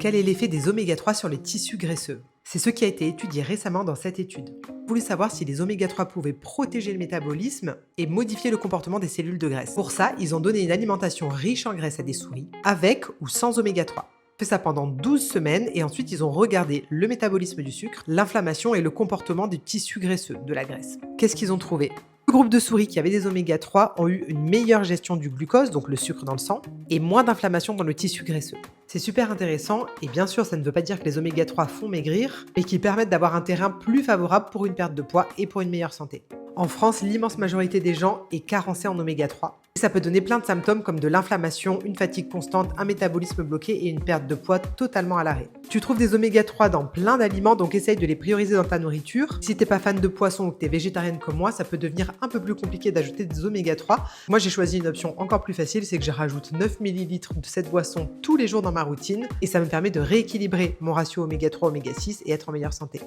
Quel est l'effet des oméga 3 sur les tissus graisseux? C'est ce qui a été étudié récemment dans cette étude. Ils voulaient savoir si les oméga 3 pouvaient protéger le métabolisme et modifier le comportement des cellules de graisse. Pour ça, ils ont donné une alimentation riche en graisse à des souris, avec ou sans oméga 3. Ils ont fait ça pendant 12 semaines et ensuite ils ont regardé le métabolisme du sucre, l'inflammation et le comportement du tissu graisseux, de la graisse. Qu'est-ce qu'ils ont trouvé? Le groupe de souris qui avait des oméga 3 ont eu une meilleure gestion du glucose, donc le sucre dans le sang, et moins d'inflammation dans le tissu graisseux. C'est super intéressant, et bien sûr, ça ne veut pas dire que les oméga 3 font maigrir, mais qu'ils permettent d'avoir un terrain plus favorable pour une perte de poids et pour une meilleure santé. En France, l'immense majorité des gens est carencée en oméga 3. Et ça peut donner plein de symptômes comme de l'inflammation, une fatigue constante, un métabolisme bloqué et une perte de poids totalement à l'arrêt. Tu trouves des oméga 3 dans plein d'aliments, donc essaye de les prioriser dans ta nourriture. Si t'es pas fan de poisson ou que t'es végétarienne comme moi, ça peut devenir un peu plus compliqué d'ajouter des oméga 3. Moi, j'ai choisi une option encore plus facile, c'est que je rajoute 9 ml de cette boisson tous les jours dans ma routine et ça me permet de rééquilibrer mon ratio oméga 3 oméga 6 et être en meilleure santé.